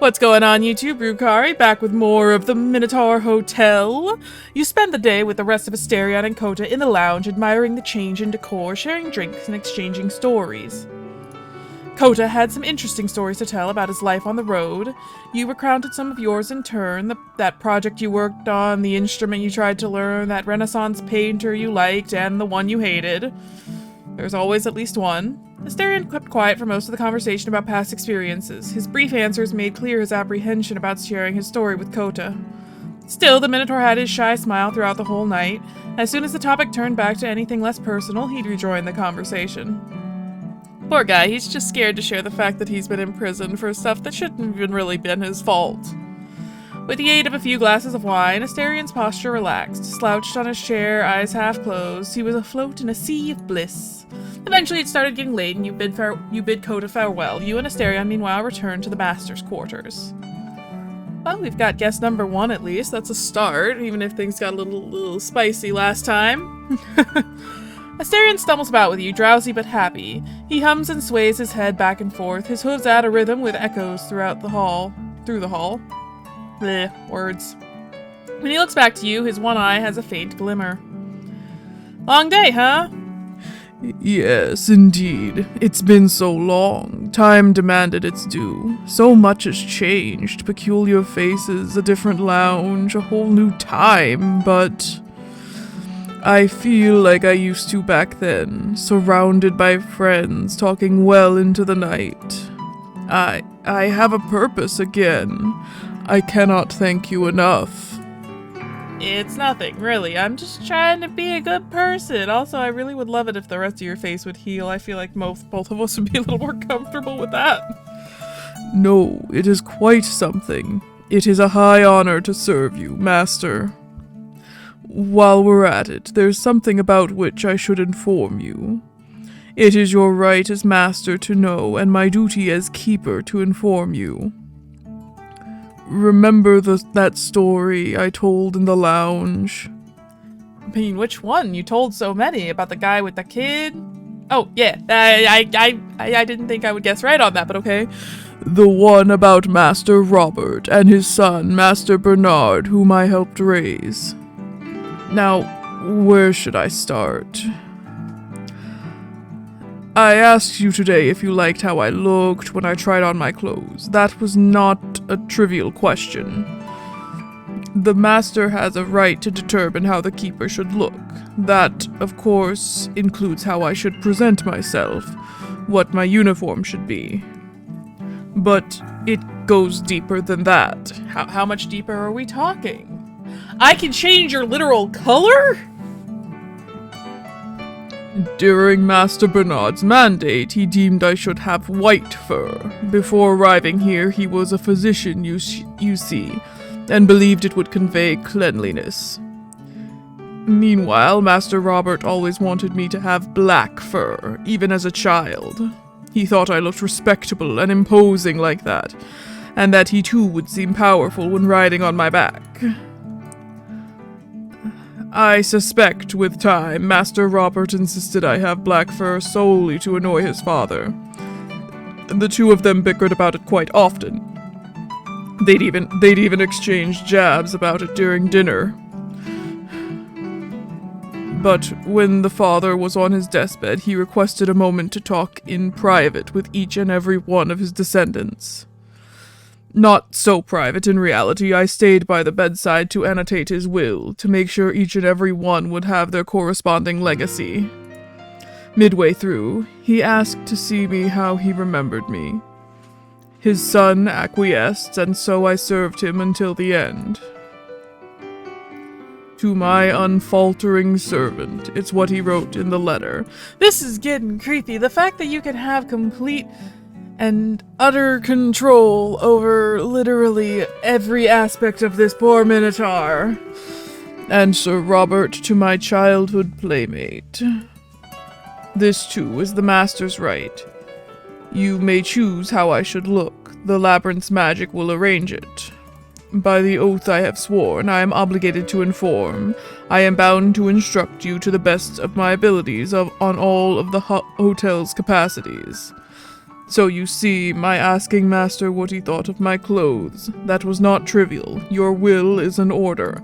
What's going on, YouTube? Rukari, back with more of the Minotaur Hotel. You spend the day with the rest of Asterion and Kota in the lounge, admiring the change in decor, sharing drinks, and exchanging stories. Kota had some interesting stories to tell about his life on the road. You recounted some of yours in turn, that project you worked on, the instrument you tried to learn, that Renaissance painter you liked, and the one you hated. There's always at least one. Asterion kept quiet for most of the conversation about past experiences. His brief answers made clear his apprehension about sharing his story with Kota. Still, the Minotaur had his shy smile throughout the whole night. As soon as the topic turned back to anything less personal, he'd rejoin the conversation. Poor guy, he's just scared to share the fact that he's been imprisoned for stuff that shouldn't have even really been his fault. With the aid of a few glasses of wine, Asterion's posture relaxed. Slouched on his chair, eyes half closed, he was afloat in a sea of bliss. Eventually it started getting late and you bid Kota farewell. You and Asterion, meanwhile, returned to the master's quarters. Well, we've got guest number one at least. That's a start, even if things got a little spicy last time. Asterion stumbles about with you, drowsy but happy. He hums and sways his head back and forth, his hooves add a rhythm with echoes through the hall. Bleh, words. When he looks back to you, his one eye has a faint glimmer. Long day, huh? Yes, indeed. It's been so long. Time demanded its due. So much has changed. Peculiar faces, a different lounge, a whole new time, but I feel like I used to back then, surrounded by friends, talking well into the night. I have a purpose again. I cannot thank you enough. It's nothing, really. I'm just trying to be a good person. Also, I really would love it if the rest of your face would heal. I feel like both of us would be a little more comfortable with that. No, it is quite something. It is a high honor to serve you, Master. While we're at it, there's something about which I should inform you. It is your right as Master to know, and my duty as Keeper to inform you. Remember that story I told in the lounge? I mean, which one? You told so many. About the guy with the kid? Oh, yeah. I didn't think I would guess right on that, but okay. The one about Master Robert and his son, Master Bernard, whom I helped raise. Now, where should I start? I asked you today if you liked how I looked when I tried on my clothes. That was not a trivial question. The Master has a right to determine how the Keeper should look. That, of course, includes how I should present myself, what my uniform should be. But it goes deeper than that. How much deeper are we talking? I can change your literal color? During Master Bernard's mandate, he deemed I should have white fur. Before arriving here, he was a physician, you see, and believed it would convey cleanliness. Meanwhile, Master Robert always wanted me to have black fur, even as a child. He thought I looked respectable and imposing like that, and that he too would seem powerful when riding on my back. I suspect, with time, Master Robert insisted I have black fur solely to annoy his father. The two of them bickered about it quite often. They'd even exchange jabs about it during dinner. But when the father was on his deathbed, he requested a moment to talk in private with each and every one of his descendants. Not so private in reality. I stayed by the bedside to annotate his will, to make sure each and every one would have their corresponding legacy. Midway through, he asked to see me how he remembered me. His son acquiesced, and so I served him until the end. To my unfaltering servant, it's what he wrote in the letter. This is getting creepy. The fact that you can have complete and utter control over literally every aspect of this poor Minotaur. And Sir Robert to my childhood playmate. This too is the Master's right. You may choose how I should look. The labyrinth's magic will arrange it. By the oath I have sworn, I am obligated to inform. I am bound to instruct you to the best of my abilities on all of the hotel's capacities. So you see, my asking Master what he thought of my clothes, that was not trivial. Your will is an order.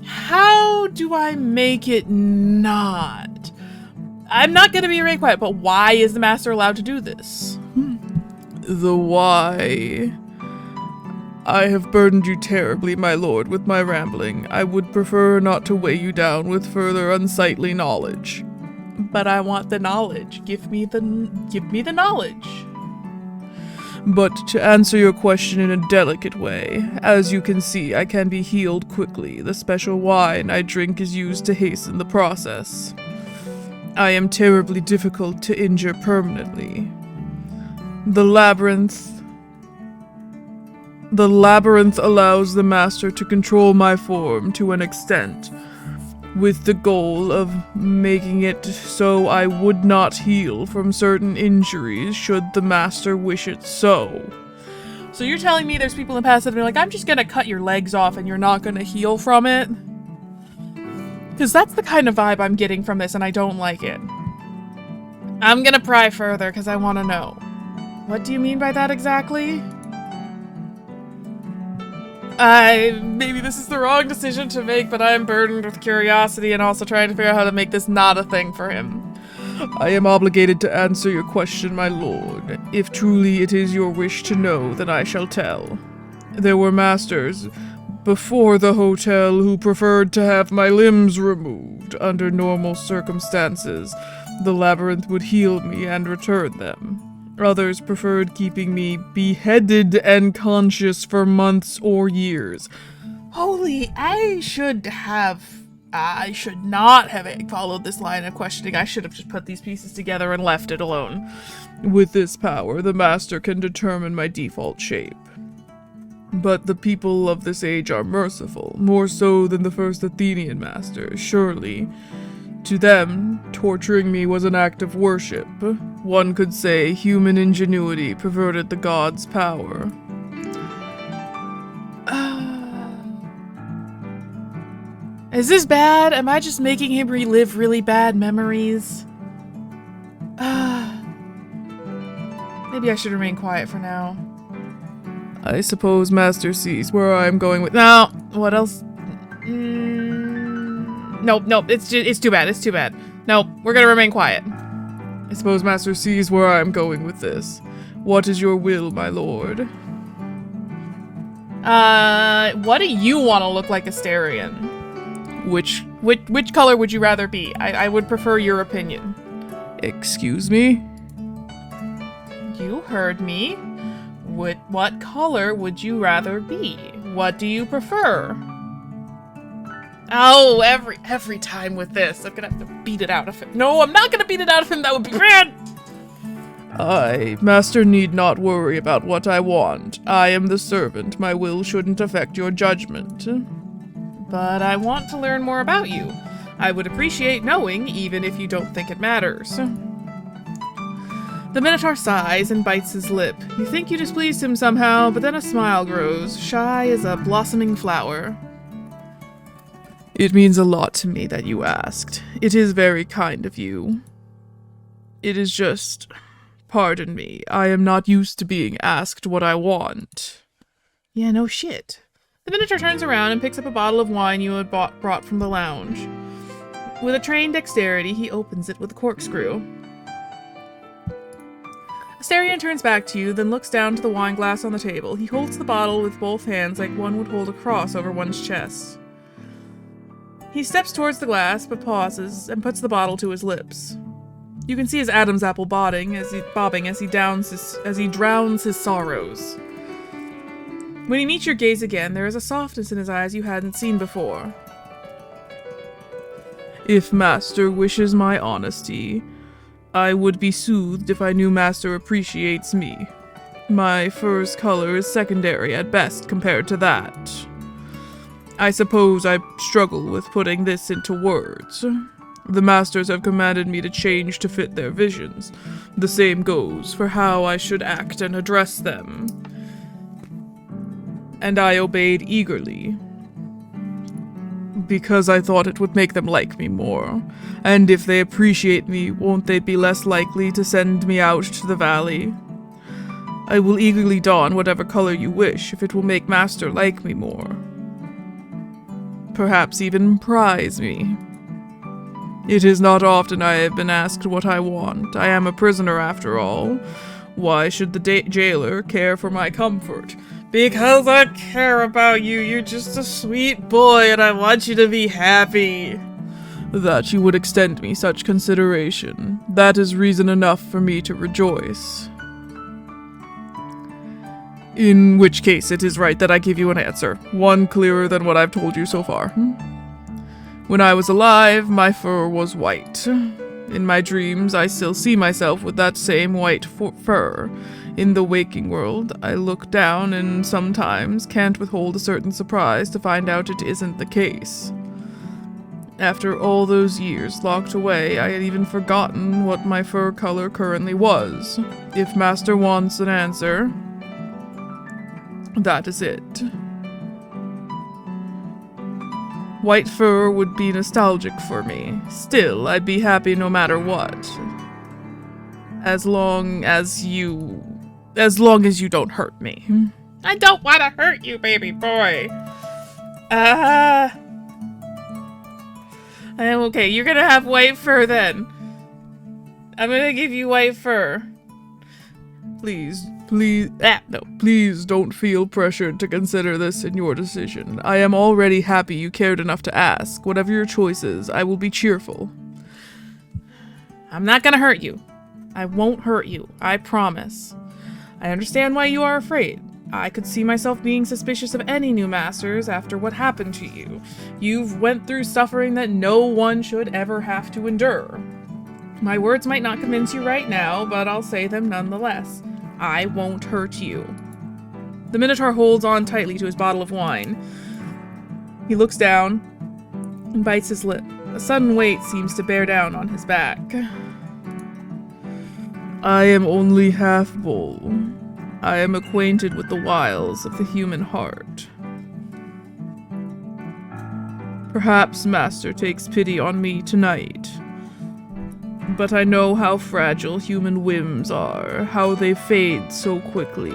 How do I make it not? I'm not gonna be very quiet, but why is the Master allowed to do this? The why... I have burdened you terribly, my lord, with my rambling. I would prefer not to weigh you down with further unsightly knowledge. But I want the knowledge. Give me the knowledge. But to answer your question in a delicate way, as you can see, I can be healed quickly. The special wine I drink is used to hasten the process. I am terribly difficult to injure permanently. The labyrinth allows the Master to control my form to an extent, with the goal of making it so I would not heal from certain injuries should the Master wish it so. So you're telling me there's people in the past that are like, I'm just gonna cut your legs off and you're not gonna heal from it? Because that's the kind of vibe I'm getting from this and I don't like it. I'm gonna pry further because I want to know. What do you mean by that exactly? Maybe this is the wrong decision to make, but I'm burdened with curiosity and also trying to figure out how to make this not a thing for him. I am obligated to answer your question, my lord. If truly it is your wish to know, then I shall tell. There were masters before the hotel who preferred to have my limbs removed. Under normal circumstances, the labyrinth would heal me and return them. Others preferred keeping me beheaded and conscious for months or years. Holy, I should not have followed this line of questioning. I should have just put these pieces together and left it alone. With this power, the Master can determine my default shape. But the people of this age are merciful, more so than the first Athenian masters, surely. To them, torturing me was an act of worship. One could say human ingenuity perverted the gods' power. Is this bad? Am I just making him relive really bad memories? Maybe I should remain quiet for now. I suppose Master sees where I am going with— No! What else? Nope, it's too bad, it's too bad. Nope, we're gonna remain quiet. I suppose Master sees where I am going with this. What is your will, my lord? What do you want to look like, Asterion? Which color would you rather be? I would prefer your opinion. Excuse me? You heard me. What color would you rather be? What do you prefer? Oh, every time with this, I'm gonna have to beat it out of him. No, I'm not gonna beat it out of him. That would be bad. Master need not worry about what I want. I am the servant. My will shouldn't affect your judgment. But I want to learn more about you. I would appreciate knowing, even if you don't think it matters. The Minotaur sighs and bites his lip. You think you displeased him somehow, but then a smile grows, shy as a blossoming flower. It means a lot to me that you asked. It is very kind of you. It is just... Pardon me, I am not used to being asked what I want. Yeah, no shit. The Minotaur turns around and picks up a bottle of wine you had brought from the lounge. With a trained dexterity, he opens it with a corkscrew. Asterion turns back to you, then looks down to the wine glass on the table. He holds the bottle with both hands like one would hold a cross over one's chest. He steps towards the glass, but pauses and puts the bottle to his lips. You can see his Adam's apple bobbing as he drowns his sorrows. When he meets your gaze again, there is a softness in his eyes you hadn't seen before. If Master wishes my honesty, I would be soothed if I knew Master appreciates me. My fur's color is secondary at best compared to that. I suppose I struggle with putting this into words. The Masters have commanded me to change to fit their visions. The same goes for how I should act and address them. And I obeyed eagerly, because I thought it would make them like me more. And if they appreciate me, won't they be less likely to send me out to the valley? I will eagerly don whatever color you wish if it will make Master like me more. Perhaps even prize me. It is not often I have been asked what I want. I am a prisoner after all. Why should the jailer care for my comfort? Because I care about you. You're just a sweet boy and I want you to be happy. That you would extend me such consideration. That is reason enough for me to rejoice. In which case, it is right that I give you an answer, one clearer than what I've told you so far. When I was alive, my fur was white. In my dreams, I still see myself with that same white fur. In the waking world, I look down and sometimes can't withhold a certain surprise to find out it isn't the case. After all those years locked away, I had even forgotten what my fur color currently was. If Master wants an answer, that is it. White fur would be nostalgic for me. Still, I'd be happy no matter what. As long as you don't hurt me. I don't want to hurt you, baby boy. Okay, you're gonna have white fur then. I'm gonna give you white fur. Please don't feel pressured to consider this in your decision. I am already happy you cared enough to ask. Whatever your choice is, I will be cheerful. I'm not gonna hurt you. I won't hurt you. I promise. I understand why you are afraid. I could see myself being suspicious of any new masters after what happened to you. You've went through suffering that no one should ever have to endure. My words might not convince you right now, but I'll say them nonetheless. I won't hurt you. The Minotaur holds on tightly to his bottle of wine. He looks down and bites his lip. A sudden weight seems to bear down on his back. I am only half bull. I am acquainted with the wiles of the human heart. Perhaps Master takes pity on me tonight. But I know how fragile human whims are, how they fade so quickly.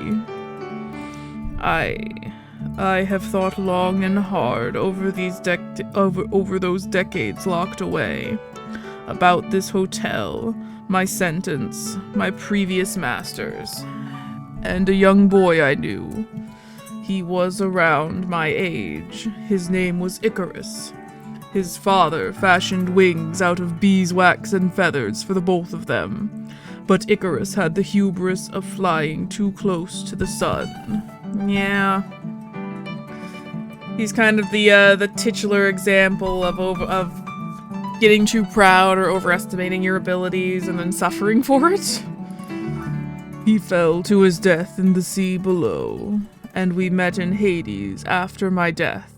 I have thought long and hard over those decades locked away, about this hotel, my sentence, my previous masters, and a young boy I knew. He was around my age. His name was Icarus. His father fashioned wings out of beeswax and feathers for the both of them, but Icarus had the hubris of flying too close to the sun. Yeah. He's kind of the titular example of getting too proud or overestimating your abilities and then suffering for it. He fell to his death in the sea below, and we met in Hades after my death.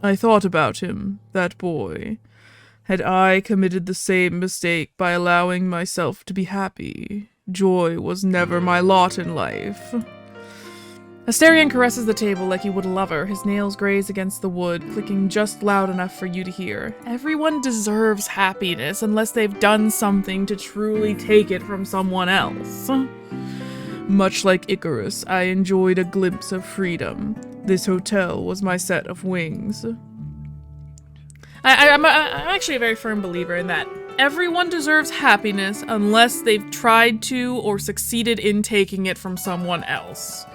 I thought about him, that boy. Had I committed the same mistake by allowing myself to be happy? Joy was never my lot in life. Asterion caresses the table like he would a lover. His nails graze against the wood, clicking just loud enough for you to hear. Everyone deserves happiness unless they've done something to truly take it from someone else. Much like Icarus, I enjoyed a glimpse of freedom. This hotel was my set of wings. I'm actually a very firm believer in that. Everyone deserves happiness unless they've tried to or succeeded in taking it from someone else.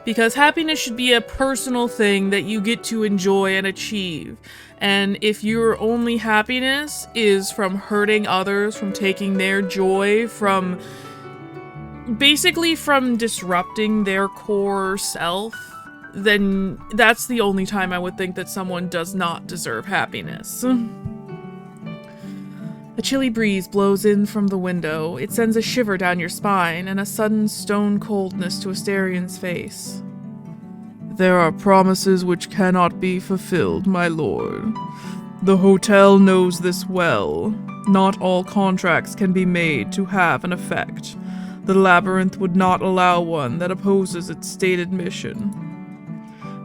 Because happiness should be a personal thing that you get to enjoy and achieve. And if your only happiness is from hurting others, from taking their joy, from basically from disrupting their core self, then that's the only time I would think that someone does not deserve happiness. A chilly breeze blows in from the window. It sends a shiver down your spine and a sudden stone coldness to Asterion's face. There are promises which cannot be fulfilled, my lord. The hotel knows this well. Not all contracts can be made to have an effect. The labyrinth would not allow one that opposes its stated mission.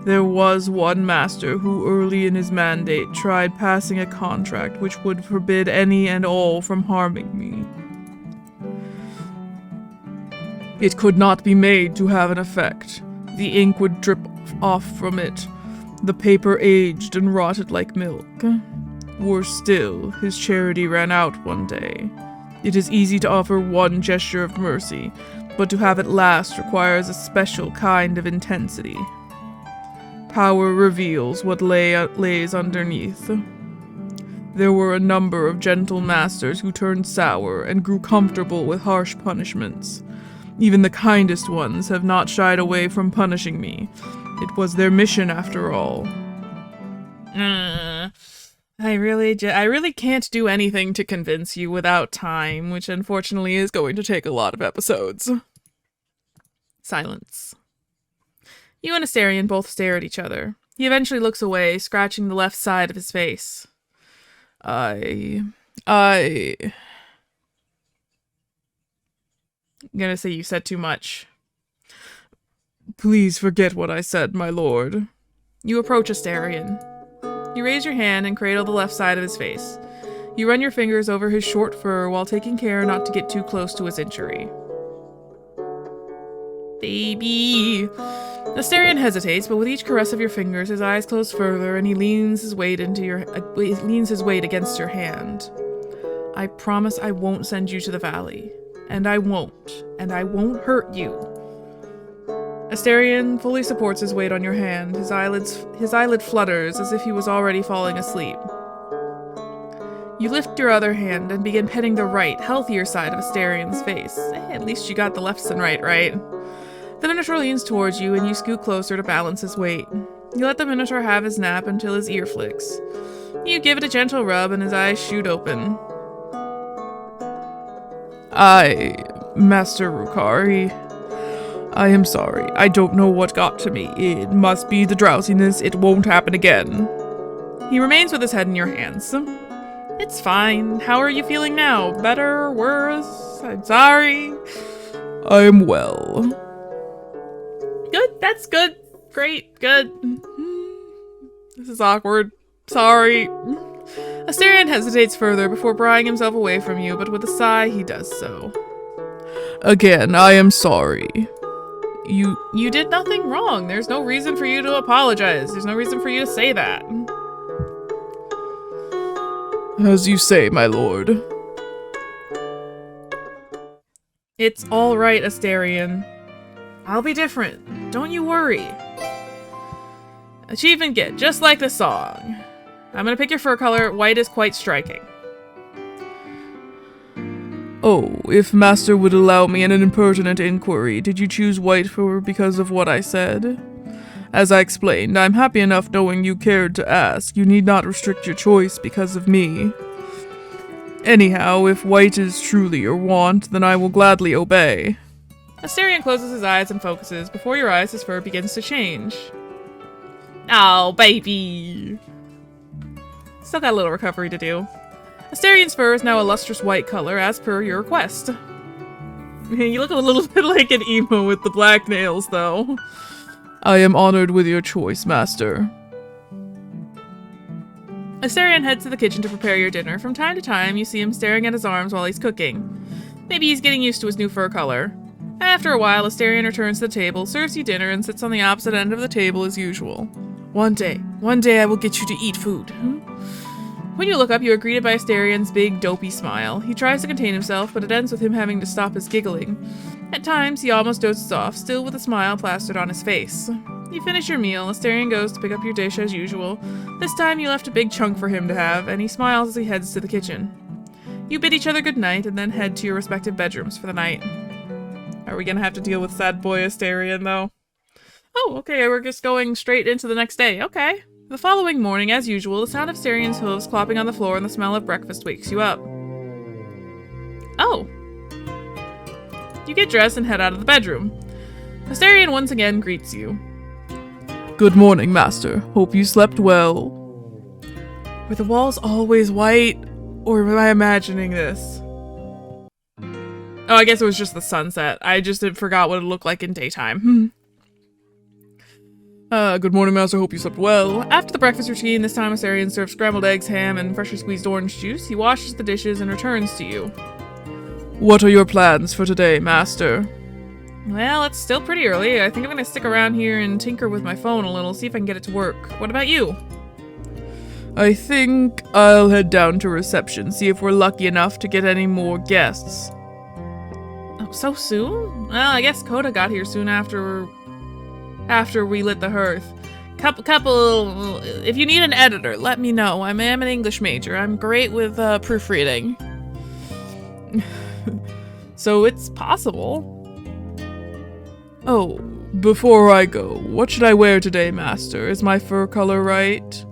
There was one master who early in his mandate tried passing a contract which would forbid any and all from harming me. It could not be made to have an effect. The ink would drip off from it. The paper aged and rotted like milk. Worse still, his charity ran out one day. It is easy to offer one gesture of mercy, but to have it last requires a special kind of intensity. Power reveals what lays underneath. There were a number of gentle masters who turned sour and grew comfortable with harsh punishments. Even the kindest ones have not shied away from punishing me. It was their mission after all. I really can't do anything to convince you without time, which unfortunately is going to take a lot of episodes. Silence. You and Asterion both stare at each other. He eventually looks away, scratching the left side of his face. I'm gonna say you said too much. Please forget what I said, my lord. You approach Asterion. You raise your hand and cradle the left side of his face. You run your fingers over his short fur while taking care not to get too close to his injury. Baby. Asterion hesitates, but with each caress of your fingers, his eyes close further, and he leans his weight against your hand. I promise I won't send you to the valley. And I won't hurt you. Asterion fully supports his weight on your hand. His eyelid flutters as if he was already falling asleep. You lift your other hand and begin petting the right, healthier side of Asterion's face. At least you got the left and right? The Minotaur leans towards you and you scoot closer to balance his weight. You let the Minotaur have his nap until his ear flicks. You give it a gentle rub and his eyes shoot open. Master Rukari, I am sorry. I don't know what got to me. It must be the drowsiness. It won't happen again. He remains with his head in your hands. It's fine. How are you feeling now? Better? Worse? I'm sorry. I am well. Good. That's good. Great. Good. This is awkward. Sorry. Asterion hesitates further before prying himself away from you, but with a sigh, he does so. Again, I am sorry. You did nothing wrong. There's no reason for you to apologize. There's no reason for you to say that. As you say, my lord. It's all right, Asterion. I'll be different. Don't you worry. Achievement get, just like the song. I'm gonna pick your fur color. White is quite striking. Oh, if Master would allow me an impertinent inquiry, did you choose white fur because of what I said? As I explained, I'm happy enough knowing you cared to ask. You need not restrict your choice because of me. Anyhow, if white is truly your want, then I will gladly obey. Asterion closes his eyes and focuses. Before your eyes, his fur begins to change. Oh, baby! Still got a little recovery to do. Asterion's fur is now a lustrous white color, as per your request. You look a little bit like an emo with the black nails, though. I am honored with your choice, Master. Asterion heads to the kitchen to prepare your dinner. From time to time, you see him staring at his arms while he's cooking. Maybe he's getting used to his new fur color. After a while, Asterion returns to the table, serves you dinner, and sits on the opposite end of the table as usual. One day I will get you to eat food. When you look up, you are greeted by Asterion's big, dopey smile. He tries to contain himself, but it ends with him having to stop his giggling. At times, he almost dozes off, still with a smile plastered on his face. You finish your meal. Asterion goes to pick up your dish as usual. This time, you left a big chunk for him to have, and he smiles as he heads to the kitchen. You bid each other good night, and then head to your respective bedrooms for the night. Are we gonna have to deal with sad boy Asterion, though? Oh, okay, we're just going straight into the next day. Okay. The following morning, as usual, the sound of Asterian's hooves clopping on the floor and the smell of breakfast wakes you up. Oh. You get dressed and head out of the bedroom. Asterion once again greets you. Good morning, Master. Hope you slept well. Were the walls always white? Or am I imagining this? Oh, I guess it was just the sunset. I just forgot what it looked like in daytime. Good morning, Master. Hope you slept well. After the breakfast routine, this time Asterion serves scrambled eggs, ham, and freshly squeezed orange juice. He washes the dishes and returns to you. What are your plans for today, Master? Well, it's still pretty early. I think I'm gonna stick around here and tinker with my phone a little, see if I can get it to work. What about you? I think I'll head down to reception, see if we're lucky enough to get any more guests. Oh, so soon? Well, I guess Coda got here soon after we lit the hearth. Couple, if you need an editor, let me know. I am an English major. I'm great with proofreading. So it's possible. Oh, before I go, what should I wear today, Master? Is my fur color right?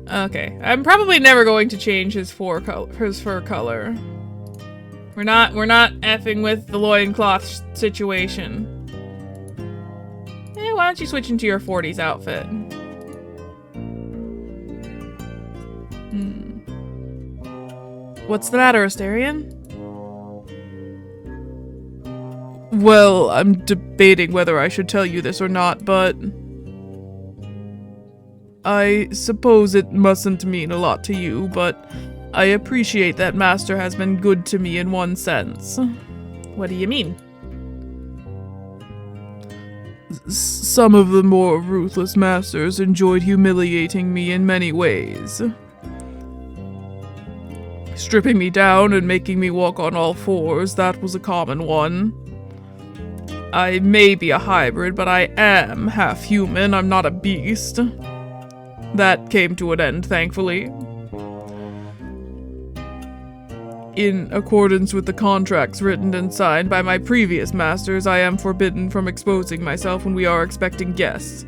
Okay, I'm probably never going to change his fur color. We're not effing with the loincloth situation. Why don't you switch into your 40s outfit? What's the matter, Asterion? Well, I'm debating whether I should tell you this or not, but I suppose it mustn't mean a lot to you, but I appreciate that Master has been good to me in one sense. What do you mean? Some of the more ruthless masters enjoyed humiliating me in many ways. Stripping me down and making me walk on all fours, that was a common one. I may be a hybrid, but I am half human. I'm not a beast. That came to an end, thankfully. In accordance with the contracts written and signed by my previous masters, I am forbidden from exposing myself when we are expecting guests.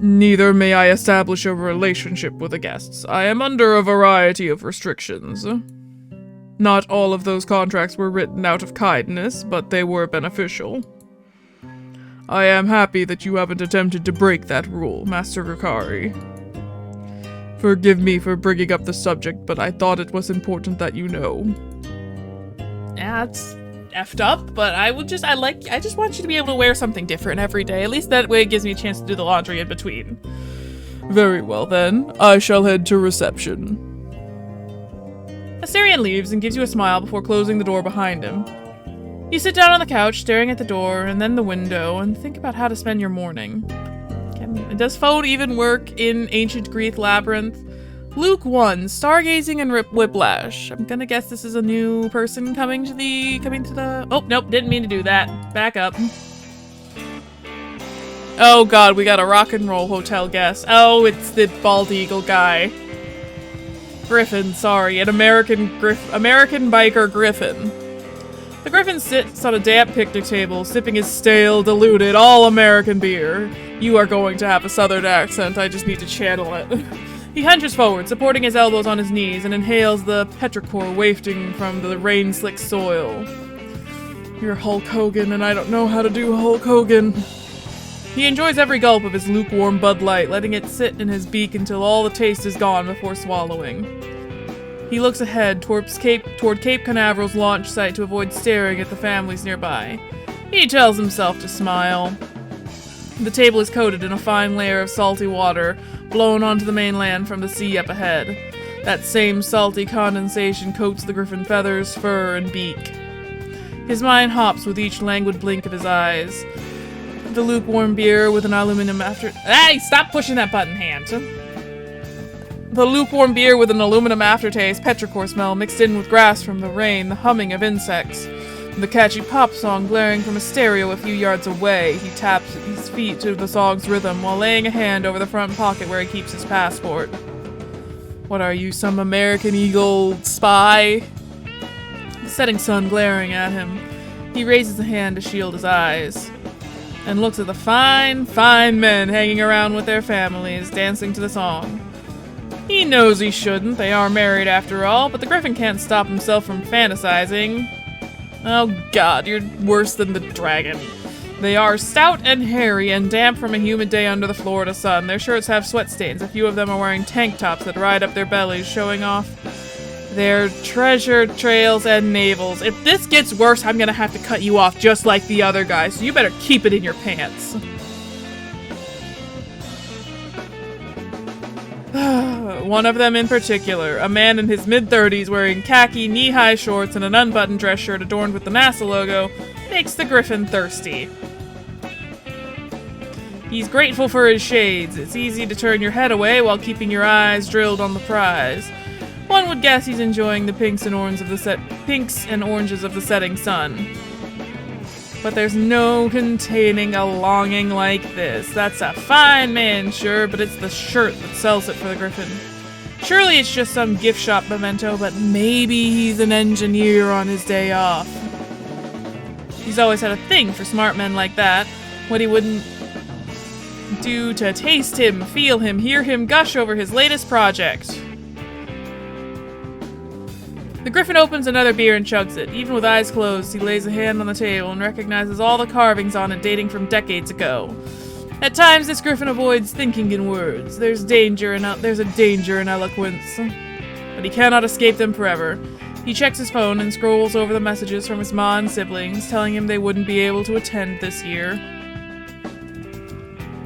Neither may I establish a relationship with the guests. I am under a variety of restrictions. Not all of those contracts were written out of kindness, but they were beneficial. I am happy that you haven't attempted to break that rule, Master Rukari. Forgive me for bringing up the subject, but I thought it was important that you know. Yeah, it's effed up, but I just want you to be able to wear something different every day. At least that way it gives me a chance to do the laundry in between. Very well then, I shall head to reception. Asterion leaves and gives you a smile before closing the door behind him. You sit down on the couch, staring at the door and then the window, and think about how to spend your morning. Does phone even work in Ancient Greek Labyrinth? Luke 1, Stargazing and Whiplash. I'm gonna guess this is a new person coming to the... Oh, nope, didn't mean to do that. Back up. Oh god, we got a rock and roll hotel guest. Oh, it's the bald eagle guy. Griffin, sorry, an American biker Griffin. The Griffin sits on a damp picnic table, sipping his stale, diluted, all-American beer. You are going to have a southern accent, I just need to channel it. He hunches forward, supporting his elbows on his knees, and inhales the petrichor wafting from the rain-slick soil. You're Hulk Hogan, and I don't know how to do Hulk Hogan. He enjoys every gulp of his lukewarm Bud Light, letting it sit in his beak until all the taste is gone before swallowing. He looks ahead toward Cape Canaveral's launch site to avoid staring at the families nearby. He tells himself to smile. The table is coated in a fine layer of salty water, blown onto the mainland from the sea up ahead. That same salty condensation coats the griffin feathers, fur, and beak. His mind hops with each languid blink of his eyes. The lukewarm beer with an aluminum after- Hey, stop pushing that button, hand! The lukewarm beer with an aluminum aftertaste, petrichor smell mixed in with grass from the rain, the humming of insects. The catchy pop song blaring from a stereo a few yards away. He taps his feet to the song's rhythm while laying a hand over the front pocket where he keeps his passport. What are you, some American Eagle spy? The setting sun glaring at him. He raises a hand to shield his eyes and looks at the fine, fine men hanging around with their families, dancing to the song. He knows he shouldn't, they are married after all, but the griffin can't stop himself from fantasizing. Oh god, you're worse than the dragon. They are stout and hairy and damp from a humid day under the Florida sun. Their shirts have sweat stains. A few of them are wearing tank tops that ride up their bellies, showing off their treasure trails and navels. If this gets worse, I'm gonna have to cut you off just like the other guys, so you better keep it in your pants. One of them in particular, a man in his mid-30s wearing khaki knee-high shorts and an unbuttoned dress shirt adorned with the NASA logo, makes the Griffin thirsty. He's grateful for his shades. It's easy to turn your head away while keeping your eyes drilled on the prize. One would guess he's enjoying the pinks and oranges of the setting sun. But there's no containing a longing like this. That's a fine man, sure, but it's the shirt that sells it for the Griffin. Surely it's just some gift shop memento, but maybe he's an engineer on his day off. He's always had a thing for smart men like that. What he wouldn't do to taste him, feel him, hear him gush over his latest project. The Griffin opens another beer and chugs it. Even with eyes closed, he lays a hand on the table and recognizes all the carvings on it dating from decades ago. At times, this Griffin avoids thinking in words. There's a danger in eloquence, but he cannot escape them forever. He checks his phone and scrolls over the messages from his ma and siblings, telling him they wouldn't be able to attend this year.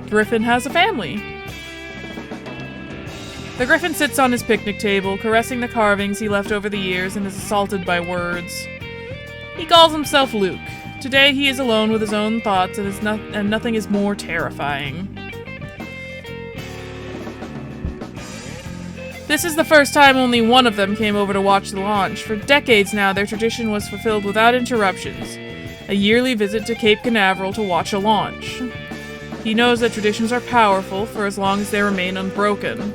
Griffin has a family. The Griffin sits on his picnic table, caressing the carvings he left over the years, and is assaulted by words. He calls himself Luke. Today he is alone with his own thoughts, and nothing is more terrifying. This is the first time only one of them came over to watch the launch. For decades now, their tradition was fulfilled without interruptions. A yearly visit to Cape Canaveral to watch a launch. He knows that traditions are powerful for as long as they remain unbroken.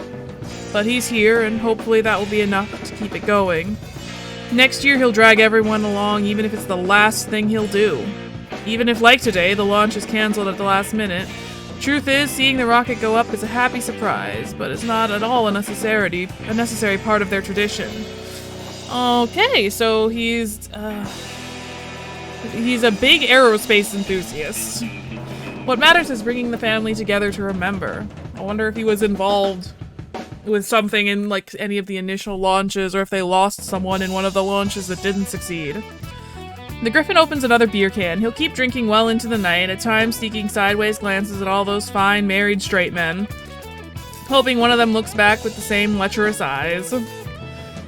But he's here, and hopefully that will be enough to keep it going. Next year he'll drag everyone along, even if it's the last thing he'll do. Even if, like today, the launch is cancelled at the last minute. Truth is, seeing the rocket go up is a happy surprise, but it's not at all a necessary part of their tradition. Okay, so he's a big aerospace enthusiast. What matters is bringing the family together to remember. I wonder if he was involved with something in, like, any of the initial launches, or if they lost someone in one of the launches that didn't succeed. The Griffin opens another beer can. He'll keep drinking well into the night, at times sneaking sideways glances at all those fine married straight men, hoping one of them looks back with the same lecherous eyes.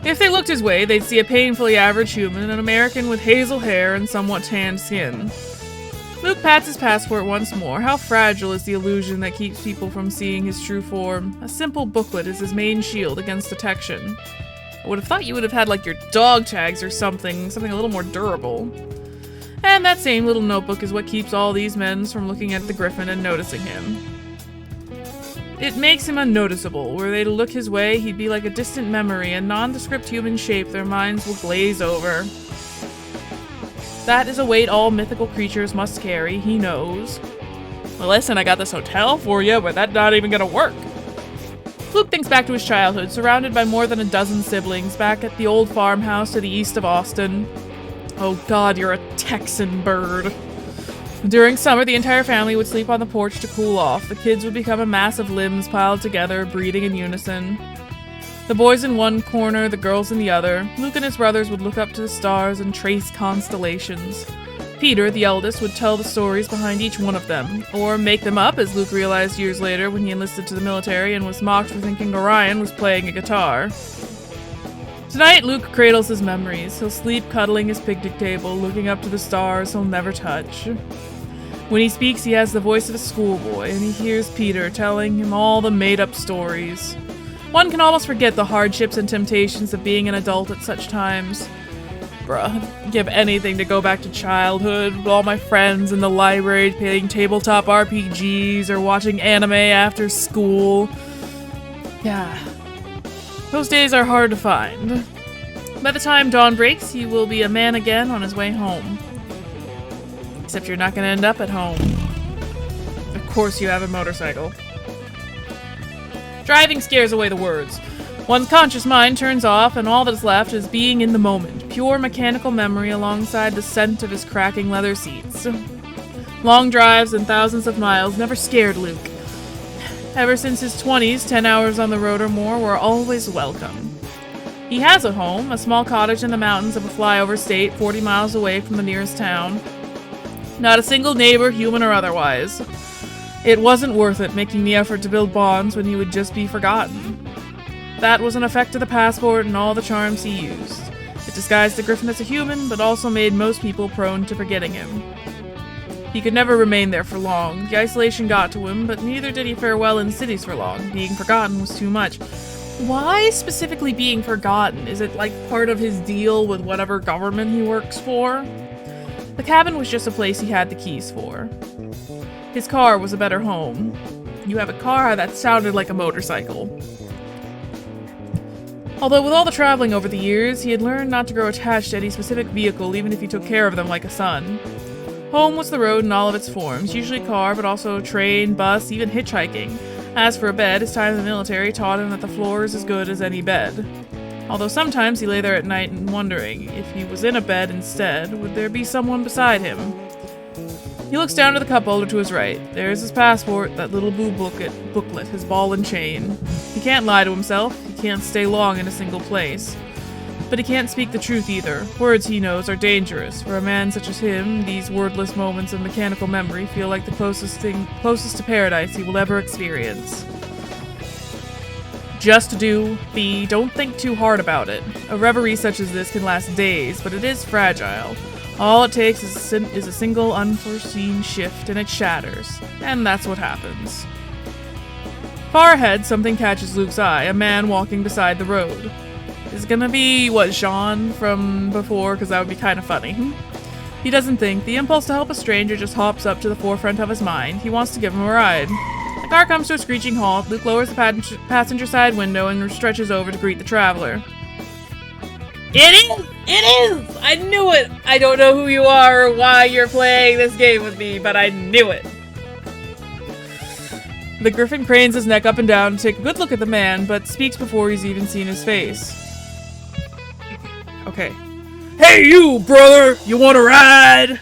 If they looked his way, they'd see a painfully average human, an American with hazel hair and somewhat tanned skin. Luke pats his passport once more. How fragile is the illusion that keeps people from seeing his true form. A simple booklet is his main shield against detection. I would have thought you would have had, like, your dog tags or something a little more durable. And that same little notebook is what keeps all these men from looking at the Griffin and noticing him. It makes him unnoticeable. Were they to look his way, he'd be like a distant memory, a nondescript human shape their minds will glaze over. That is a weight all mythical creatures must carry, he knows. Well, listen, I got this hotel for you, but that's not even gonna work. Luke thinks back to his childhood, surrounded by more than a dozen siblings, back at the old farmhouse to the east of Austin. Oh god, you're a Texan bird. During summer, the entire family would sleep on the porch to cool off. The kids would become a mass of limbs piled together, breathing in unison. The boys in one corner, the girls in the other. Luke and his brothers would look up to the stars and trace constellations. Peter, the eldest, would tell the stories behind each one of them, or make them up, as Luke realized years later when he enlisted to the military and was mocked for thinking Orion was playing a guitar. Tonight, Luke cradles his memories. He'll sleep cuddling his picnic table, looking up to the stars he'll never touch. When he speaks, he has the voice of a schoolboy, and he hears Peter telling him all the made-up stories. One can almost forget the hardships and temptations of being an adult at such times. Bruh, I'd give anything to go back to childhood, with all my friends in the library playing tabletop RPGs or watching anime after school. Yeah. Those days are hard to find. By the time dawn breaks, he will be a man again on his way home. Except you're not gonna end up at home. Of course you have a motorcycle. Driving scares away the words. One's conscious mind turns off, and all that is left is being in the moment, pure mechanical memory alongside the scent of his cracking leather seats. Long drives and thousands of miles never scared Luke. Ever since his 20s, 10 hours on the road or more were always welcome. He has a home, a small cottage in the mountains of a flyover state 40 miles away from the nearest town. Not a single neighbor, human or otherwise. It wasn't worth it making the effort to build bonds when he would just be forgotten. That was an effect of the passport and all the charms he used. It disguised the Griffin as a human, but also made most people prone to forgetting him. He could never remain there for long. The isolation got to him, but neither did he fare well in cities for long. Being forgotten was too much. Why specifically being forgotten? Is it like part of his deal with whatever government he works for? The cabin was just a place he had the keys for. His car was a better home. You have a car that sounded like a motorcycle. Although with all the traveling over the years, he had learned not to grow attached to any specific vehicle even if he took care of them like a son. Home was the road in all of its forms, usually car, but also train, bus, even hitchhiking. As for a bed, his time in the military taught him that the floor is as good as any bed. Although sometimes he lay there at night and wondering, if he was in a bed instead, would there be someone beside him? He looks down to the cup holder to his right. There's his passport, that little blue booklet, his ball and chain. He can't lie to himself, he can't stay long in a single place. But he can't speak the truth either. Words, he knows, are dangerous. For a man such as him, these wordless moments of mechanical memory feel like the closest to paradise he will ever experience. Just do, be, don't think too hard about it. A reverie such as this can last days, but it is fragile. All it takes is a single unforeseen shift and it shatters. And that's what happens. Far ahead, something catches Luke's eye, a man walking beside the road. Is it gonna be, Jean from before? Because that would be kind of funny. He doesn't think. The impulse to help a stranger just hops up to the forefront of his mind. He wants to give him a ride. The car comes to a screeching halt. Luke lowers the passenger side window and stretches over to greet the traveler. It is! It is! I knew it! I don't know who you are or why you're playing this game with me, but I knew it! The Griffin cranes his neck up and down to take a good look at the man, but speaks before he's even seen his face. Okay. Hey you, brother! You want a ride?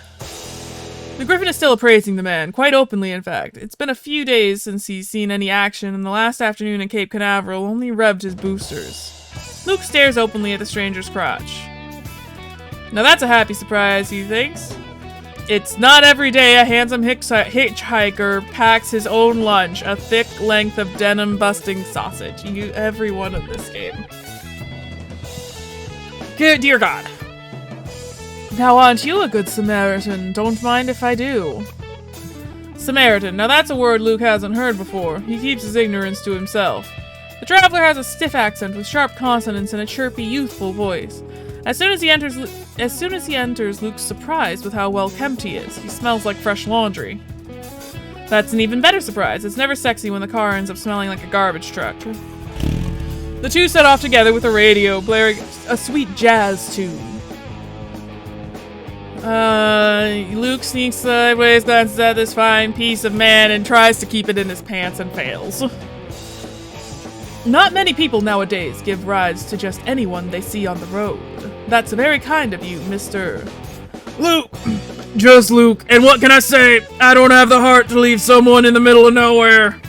The Griffin is still appraising the man, quite openly in fact. It's been a few days since he's seen any action, and the last afternoon in Cape Canaveral only revved his boosters. Luke stares openly at the stranger's crotch. Now that's a happy surprise, he thinks. It's not every day a handsome hitchhiker packs his own lunch, a thick length of denim-busting sausage. Every one of this game. Good, dear God. Now aren't you a good Samaritan? Don't mind if I do. Samaritan. Now that's a word Luke hasn't heard before. He keeps his ignorance to himself. The traveler has a stiff accent with sharp consonants and a chirpy, youthful voice. As soon as he enters, Luke's surprised with how well kempt he is. He smells like fresh laundry. That's an even better surprise. It's never sexy when the car ends up smelling like a garbage truck. The two set off together with a radio, blaring a sweet jazz tune. Luke sneaks sideways, glances at this fine piece of man, and tries to keep it in his pants and fails. Not many people nowadays give rides to just anyone they see on the road. That's very kind of you, Mr. Luke! Just Luke, and what can I say? I don't have the heart to leave someone in the middle of nowhere.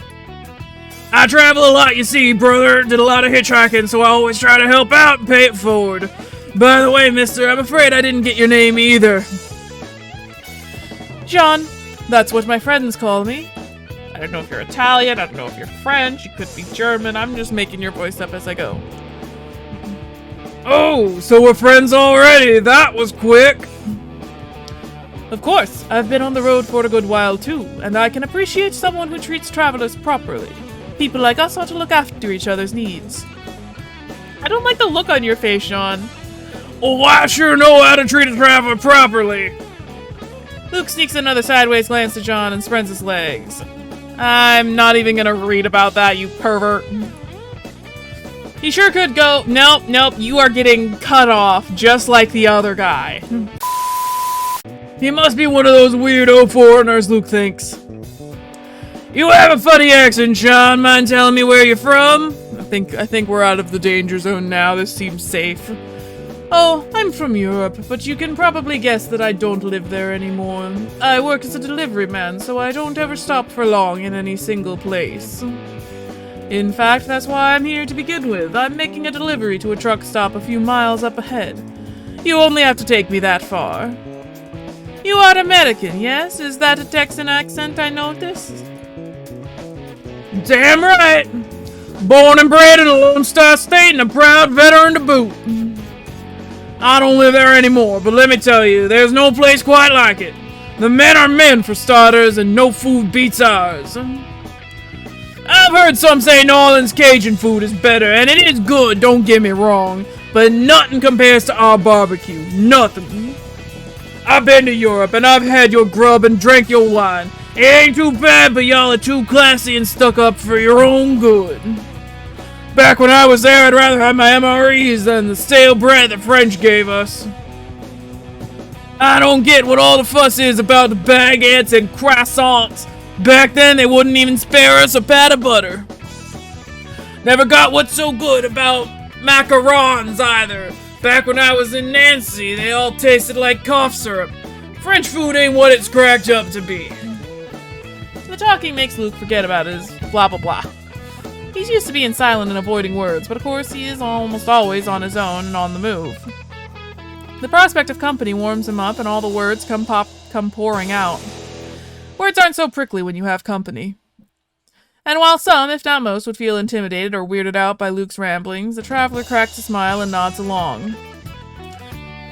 I travel a lot, you see, brother. Did a lot of hitchhiking, so I always try to help out and pay it forward. By the way, mister, I'm afraid I didn't get your name either. Jean. That's what my friends call me. I don't know if you're Italian, I don't know if you're French, you could be German. I'm just making your voice up as I go. Oh, so we're friends already. That was quick. Of course, I've been on the road for a good while too, and I can appreciate someone who treats travelers properly. People like us ought to look after each other's needs. I don't like the look on your face, Jean. Oh, I sure know how to treat a traveler properly. Luke sneaks another sideways glance to John and spreads his legs. I'm not even gonna read about that, you pervert. He sure could go, nope, you are getting cut off, just like the other guy. He must be one of those weirdo foreigners, Luke thinks. You have a funny accent, Sean. Mind telling me where you're from? I think we're out of the danger zone now. This seems safe. Oh, I'm from Europe, but you can probably guess that I don't live there anymore. I work as a delivery man, so I don't ever stop for long in any single place. In fact, that's why I'm here to begin with. I'm making a delivery to a truck stop a few miles up ahead. You only have to take me that far. You are American, yes? Is that a Texan accent I noticed? Damn right! Born and bred in a Lone Star State and a proud veteran to boot. I don't live there anymore, but let me tell you, there's no place quite like it. The men are men, for starters, and no food beats ours. I've heard some say New Orleans Cajun food is better, and it is good, don't get me wrong, but nothing compares to our barbecue. Nothing. I've been to Europe, and I've had your grub and drank your wine. It ain't too bad, but y'all are too classy and stuck up for your own good. Back when I was there, I'd rather have my MREs than the stale bread the French gave us. I don't get what all the fuss is about the baguettes and croissants. Back then, they wouldn't even spare us a pat of butter. Never got what's so good about macarons either. Back when I was in Nancy, they all tasted like cough syrup. French food ain't what it's cracked up to be. The talking makes Luke forget about his blah blah blah. He's used to being silent and avoiding words, but of course he is almost always on his own and on the move. The prospect of company warms him up and all the words come pouring out. Words aren't so prickly when you have company. And while some, if not most, would feel intimidated or weirded out by Luke's ramblings, the traveler cracks a smile and nods along.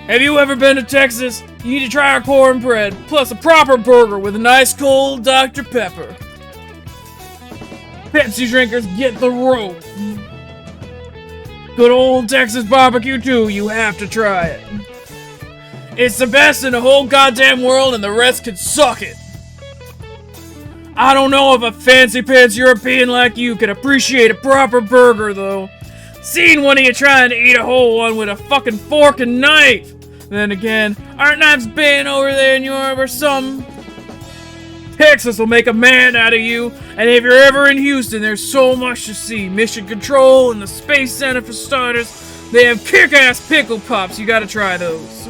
Have you ever been to Texas? You need to try our cornbread, plus a proper burger with a nice cold Dr. Pepper. Pepsi drinkers get the rope. Good old Texas barbecue too, you have to try it. It's the best in the whole goddamn world and the rest could suck it. I don't know if a fancy pants European like you could appreciate a proper burger though. Seen one of you trying to eat a whole one with a fucking fork and knife. Then again, aren't knives banned over there in Europe or something? Texas will make a man out of you, and if you're ever in Houston, there's so much to see. Mission Control and the Space Center for starters. They have kick-ass pickle pops, you gotta try those.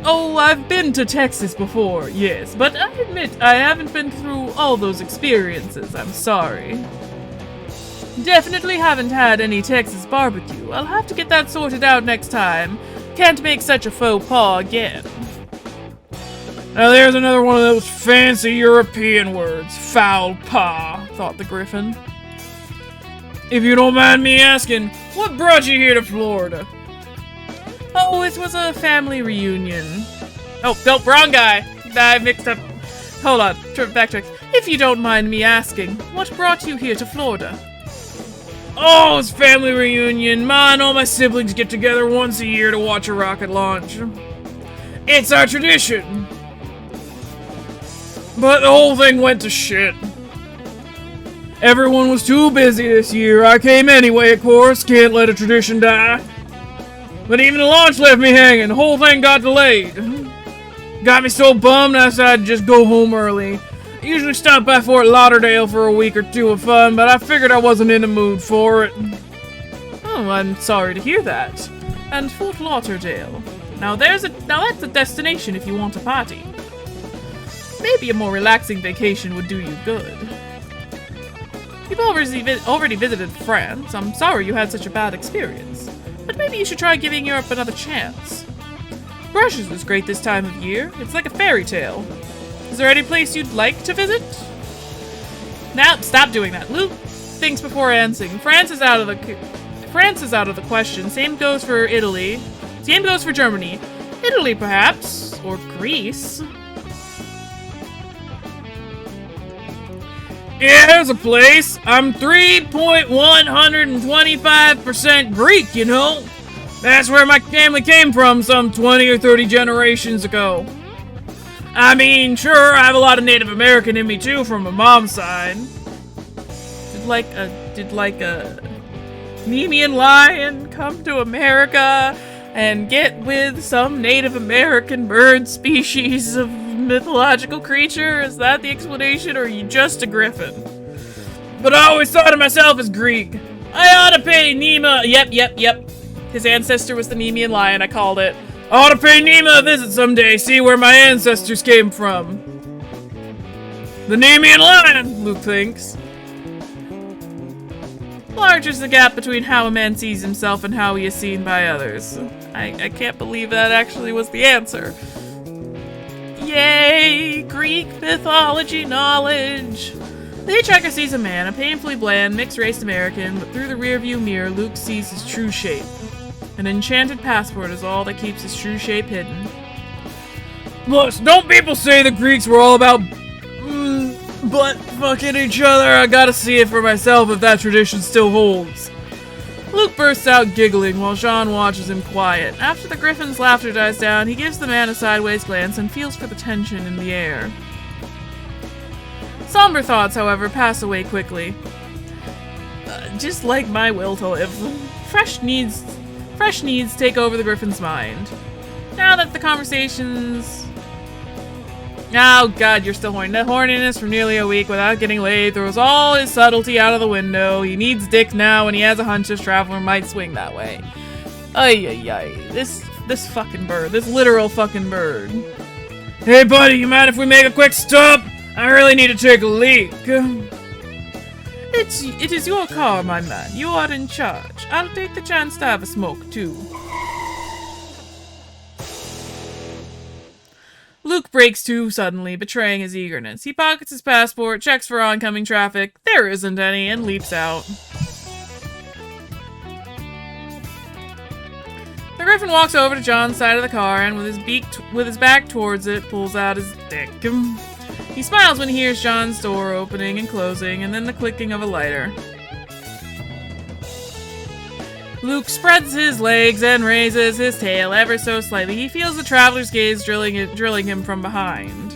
Oh, I've been to Texas before, yes, but I admit I haven't been through all those experiences, I'm sorry. Definitely haven't had any Texas barbecue. I'll have to get that sorted out next time. Can't make such a faux pas again. Now there's another one of those fancy European words. Foul pas, thought the Griffin. If you don't mind me asking, what brought you here to Florida? Oh, it was a family reunion. Oh, nope, wrong guy. I mixed up. Hold on, backtrack. If you don't mind me asking, what brought you here to Florida? Oh, it's family reunion. Mine and all my siblings get together once a year to watch a rocket launch. It's our tradition. But the whole thing went to shit. Everyone was too busy this year. I came anyway, of course. Can't let a tradition die. But even the launch left me hanging. The whole thing got delayed. Got me so bummed I decided to just go home early. I usually stop by Fort Lauderdale for a week or two of fun, but I figured I wasn't in the mood for it. Oh, I'm sorry to hear that. And Fort Lauderdale. Now that's a destination if you want to party. Maybe a more relaxing vacation would do you good. You've already visited France. I'm sorry you had such a bad experience. But maybe you should try giving Europe another chance. Brussels is great this time of year. It's like a fairy tale. Is there any place you'd like to visit? Now, stop doing that. Luke, thinks before answering. France is out of the question. Same goes for Italy. Same goes for Germany. Italy, perhaps. Or Greece. Yeah, there's a place. I'm 3.125% Greek, you know? That's where my family came from some 20 or 30 generations ago. I mean, sure, I have a lot of Native American in me too from my mom's side. Did like a Nemean lion come to America and get with some Native American bird species of mythological creature? Is that the explanation, or are you just a griffin? But I always thought of myself as Greek. I ought to pay Nema. Yep. His ancestor was the Nemean lion, I called it. I ought to pay Nema a visit someday, see where my ancestors came from. The Nemean lion, Luke thinks. Large is the gap between how a man sees himself and how he is seen by others. I can't believe that actually was the answer. Yay! Greek mythology knowledge! The hitchhiker sees a man, a painfully bland, mixed-race American, but through the rearview mirror, Luke sees his true shape. An enchanted passport is all that keeps his true shape hidden. Plus, don't people say the Greeks were all about butt fucking each other? I gotta see it for myself if that tradition still holds. Luke bursts out giggling while Jean watches him quiet. After the griffin's laughter dies down, he gives the man a sideways glance and feels for the tension in the air. Somber thoughts, however, pass away quickly. Just like my will to live. Fresh needs take over the griffin's mind. Now that the conversations... Oh god, you're still horny. That horniness from nearly a week without getting laid throws all his subtlety out of the window. He needs dick now, and he has a hunch this traveler might swing that way. Ay ay ay. This fucking bird. This literal fucking bird. Hey buddy, you mind if we make a quick stop? I really need to take a leak. It is your car, my man. You are in charge. I'll take the chance to have a smoke, too. Luke breaks too suddenly, betraying his eagerness. He pockets his passport, checks for oncoming traffic. There isn't any, and leaps out. The griffin walks over to John's side of the car and, with his back towards it, pulls out his dick. He smiles when he hears John's door opening and closing, and then the clicking of a lighter. Luke spreads his legs and raises his tail ever so slightly. He feels the traveler's gaze drilling him from behind.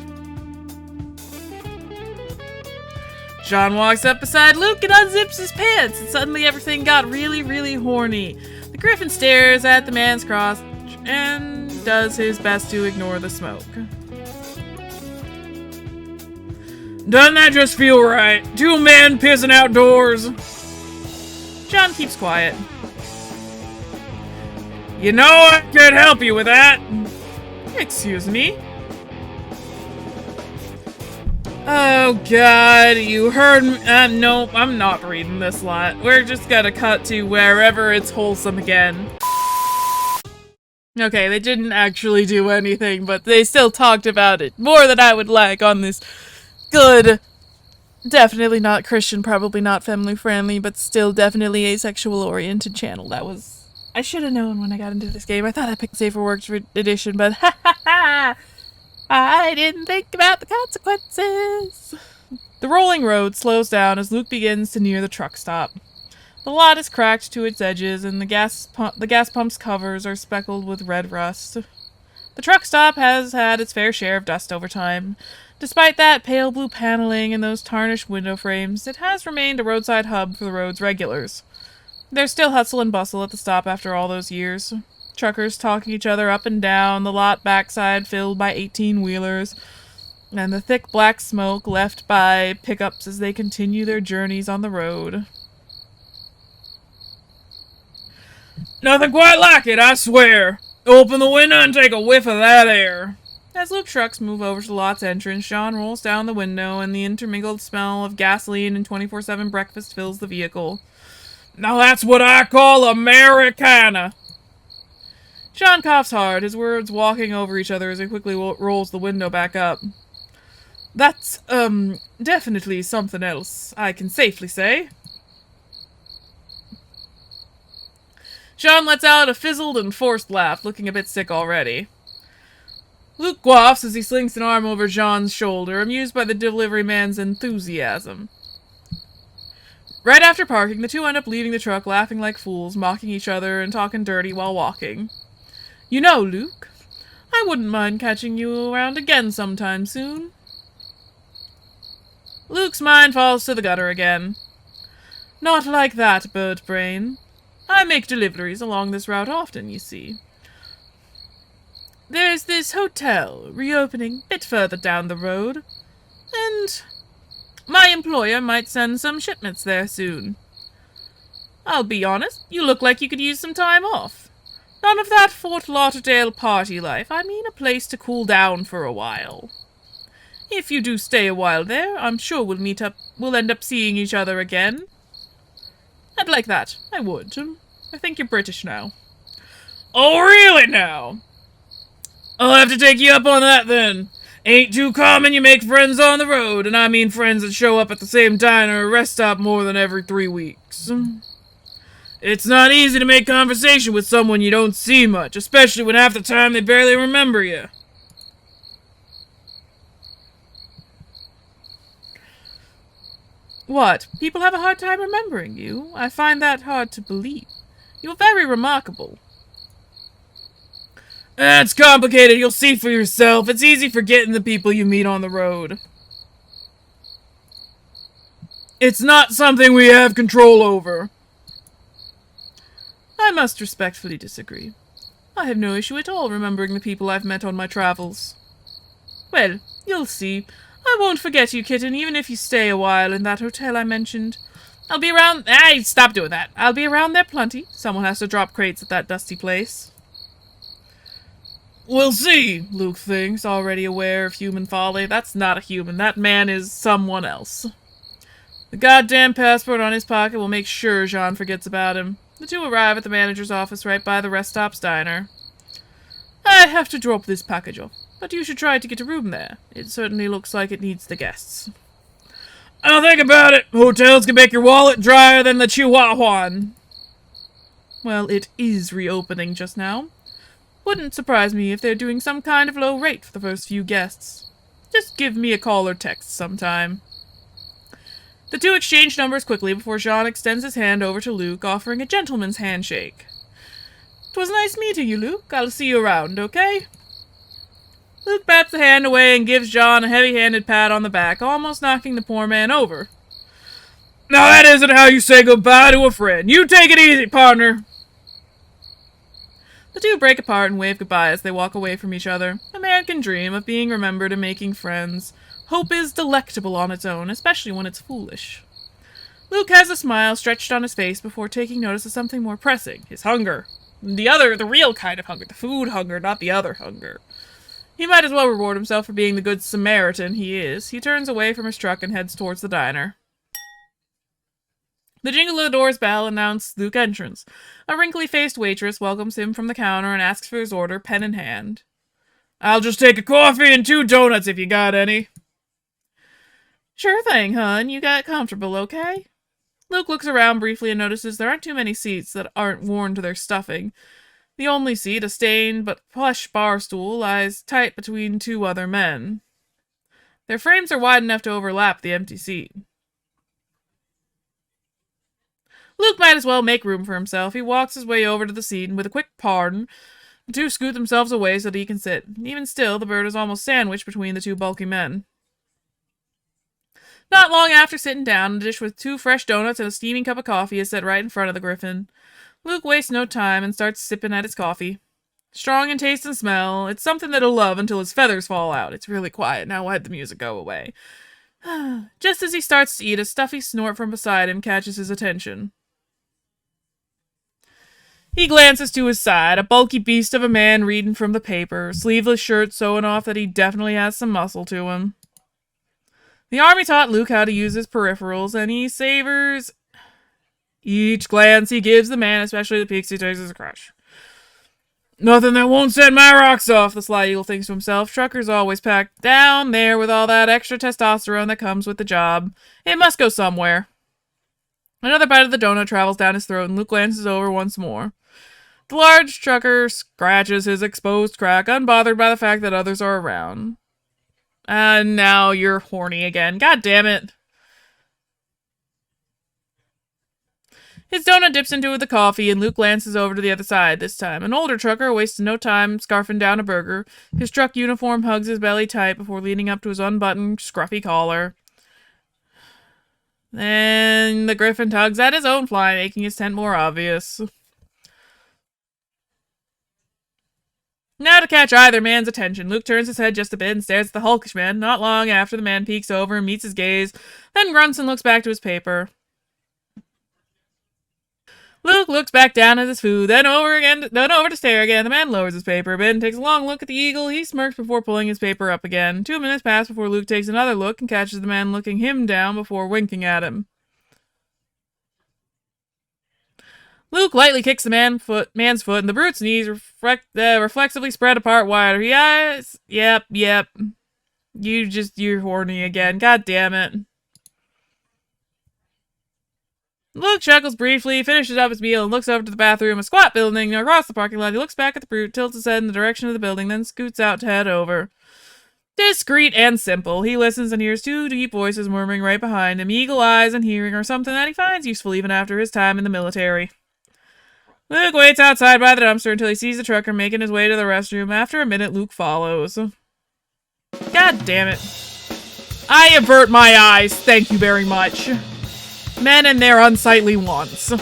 John walks up beside Luke and unzips his pants, and suddenly everything got really, really horny. The griffin stares at the man's crotch and does his best to ignore the smoke. Doesn't that just feel right? Two men pissing outdoors. John keeps quiet. You know I could help you with that. Excuse me? Oh god, you heard me. Nope, I'm not reading this lot. We're just gonna cut to wherever it's wholesome again. Okay, they didn't actually do anything, but they still talked about it more than I would like on this good, definitely not Christian, probably not family friendly, but still definitely asexual oriented channel. That was... I should have known when I got into this game. I thought I picked Safer Works edition, but ha ha ha! I didn't think about the consequences. The rolling road slows down as Luke begins to near the truck stop. The lot is cracked to its edges, and the gas pump's covers are speckled with red rust. The truck stop has had its fair share of dust over time. Despite that pale blue paneling and those tarnished window frames, it has remained a roadside hub for the road's regulars. There's still hustle and bustle at the stop after all those years. Truckers talking each other up and down, the lot backside filled by 18-wheelers, and the thick black smoke left by pickups as they continue their journeys on the road. Nothing quite like it, I swear. Open the window and take a whiff of that air. As Luke's trucks move over to the lot's entrance, John rolls down the window and the intermingled smell of gasoline and 24/7 breakfast fills the vehicle. Now that's what I call Americana. John coughs hard, his words walking over each other as he quickly rolls the window back up. That's, definitely something else, I can safely say. John lets out a fizzled and forced laugh, looking a bit sick already. Luke quaffs as he slings an arm over John's shoulder, amused by the delivery man's enthusiasm. Right after parking, the two end up leaving the truck laughing like fools, mocking each other and talking dirty while walking. You know, Luke, I wouldn't mind catching you around again sometime soon. Luke's mind falls to the gutter again. Not like that, bird brain. I make deliveries along this route often, you see. There's this hotel reopening a bit further down the road, and my employer might send some shipments there soon. I'll be honest, you look like you could use some time off. None of that Fort Lauderdale party life. I mean a place to cool down for a while. If you do stay a while there, I'm sure we'll end up seeing each other again. I'd like that. I would. I think you're British now. Oh, really now? I'll have to take you up on that then. Ain't too common you make friends on the road, and I mean friends that show up at the same diner or rest stop more than every 3 weeks. It's not easy to make conversation with someone you don't see much, especially when half the time they barely remember you. What? People have a hard time remembering you? I find that hard to believe. You're very remarkable. It's complicated, you'll see for yourself. It's easy forgetting the people you meet on the road. It's not something we have control over. I must respectfully disagree. I have no issue at all remembering the people I've met on my travels. Well, you'll see. I won't forget you, kitten, even if you stay a while in that hotel I mentioned. I'll be around— Hey, stop doing that. I'll be around there plenty. Someone has to drop crates at that dusty place. We'll see. Luke thinks, already aware of human folly. That's not a human. That man is someone else. The goddamn passport on his pocket will make sure Jean forgets about him. The two arrive at the manager's office right by the rest stop's diner. I have to drop this package off, but you should try to get a room there. It certainly looks like it needs the guests. I'll think about it. Hotels can make your wallet drier than the Chihuahuan. Well, it is reopening just now. Wouldn't surprise me if they're doing some kind of low rate for the first few guests. Just give me a call or text sometime. The two exchange numbers quickly before Jean extends his hand over to Luke, offering a gentleman's handshake. "'Twas nice meeting you, Luke. I'll see you around, okay?" Luke bats the hand away and gives Jean a heavy-handed pat on the back, almost knocking the poor man over. Now that isn't how you say goodbye to a friend. You take it easy, partner. The two break apart and wave goodbye as they walk away from each other. A man can dream of being remembered and making friends. Hope is delectable on its own, especially when it's foolish. Luke has a smile stretched on his face before taking notice of something more pressing, his hunger. The real kind of hunger, the food hunger, not the other hunger. He might as well reward himself for being the good Samaritan he is. He turns away from his truck and heads towards the diner. The jingle of the door's bell announced Luke's entrance. A wrinkly-faced waitress welcomes him from the counter and asks for his order, pen in hand. I'll just take a coffee and 2 donuts if you got any. Sure thing, hun. You got comfortable, okay? Luke looks around briefly and notices there aren't too many seats that aren't worn to their stuffing. The only seat, a stained but plush bar stool, lies tight between 2 other men. Their frames are wide enough to overlap the empty seat. Luke might as well make room for himself. He walks his way over to the seat, and with a quick pardon, the two scoot themselves away so that he can sit. Even still, the bird is almost sandwiched between the 2 bulky men. Not long after sitting down, a dish with 2 fresh donuts and a steaming cup of coffee is set right in front of the griffin. Luke wastes no time and starts sipping at his coffee. Strong in taste and smell, it's something that he'll love until his feathers fall out. It's really quiet now. Why'd the music go away? Just as he starts to eat, a stuffy snort from beside him catches his attention. He glances to his side, a bulky beast of a man reading from the paper, sleeveless shirt sewing off that he definitely has some muscle to him. The army taught Luke how to use his peripherals, and he savors each glance he gives the man, especially the peaks he takes as a crush. Nothing that won't set my rocks off, The sly eagle thinks to himself. Trucker's always packed down there with all that extra testosterone that comes with the job. It must go somewhere. Another bite of the donut travels down his throat, and Luke glances over once more. The large trucker scratches his exposed crack, unbothered by the fact that others are around. And now you're horny again. God damn it. His donut dips into the coffee, and Luke glances over to the other side this time. An older trucker wastes no time scarfing down a burger. His truck uniform hugs his belly tight before leaning up to his unbuttoned, scruffy collar. Then the griffin tugs at his own fly, making his tent more obvious. Now to catch either man's attention, Luke turns his head just a bit and stares at the hulkish man. Not long after, the man peeks over and meets his gaze, then grunts and looks back to his paper. Luke looks back down at his food, then over to stare again. The man lowers his paper a bit and takes a long look at the eagle. He smirks before pulling his paper up again. 2 minutes pass before Luke takes another look and catches the man looking him down before winking at him. Luke lightly kicks the man's foot, and the brute's knees reflexively spread apart wider. Yes, yep. You're horny again. God damn it. Luke chuckles briefly, finishes up his meal, and looks over to the bathroom, a squat building across the parking lot. He looks back at the brute, tilts his head in the direction of the building, then scoots out to head over. Discreet and simple, he listens and hears two deep voices murmuring right behind him. Eagle eyes and hearing are something that he finds useful even after his time in the military. Luke waits outside by the dumpster until he sees the trucker making his way to the restroom. After a minute, Luke follows. God damn it. I avert my eyes, thank you very much. Men and their unsightly wants.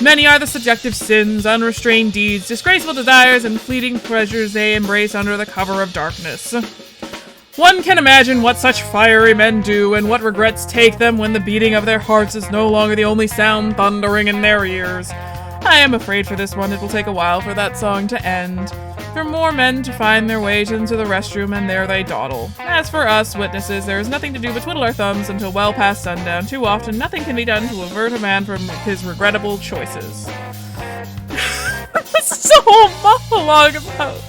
Many are the seductive sins, unrestrained deeds, disgraceful desires, and fleeting pleasures they embrace under the cover of darkness. One can imagine what such fiery men do, and what regrets take them when the beating of their hearts is no longer the only sound thundering in their ears. I am afraid for this one it will take a while for that song to end, for more men to find their way into the restroom, and there they dawdle. As for us, witnesses, there is nothing to do but twiddle our thumbs until well past sundown. Too often, nothing can be done to avert a man from his regrettable choices. This is a whole monologue about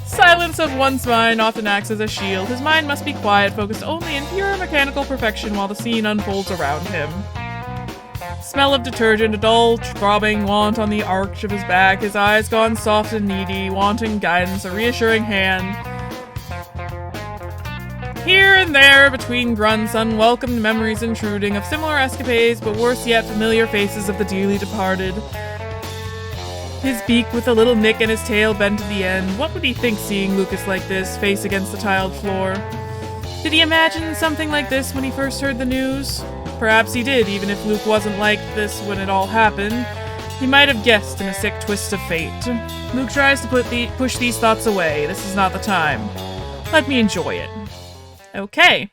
silence of one's mind often acts as a shield. His mind must be quiet, focused only in pure mechanical perfection while the scene unfolds around him. Smell of detergent, a dull, throbbing want on the arch of his back, his eyes gone soft and needy, wanting guidance, a reassuring hand. Here and there, between grunts, unwelcomed memories intruding of similar escapades, but worse yet, familiar faces of the dearly departed. His beak with a little nick and his tail bent to the end. What would he think seeing Lucas like this, face against the tiled floor? Did he imagine something like this when he first heard the news? Perhaps he did, even if Luke wasn't like this when it all happened. He might have guessed in a sick twist of fate. Luke tries to push these thoughts away. This is not the time. Let me enjoy it. Okay.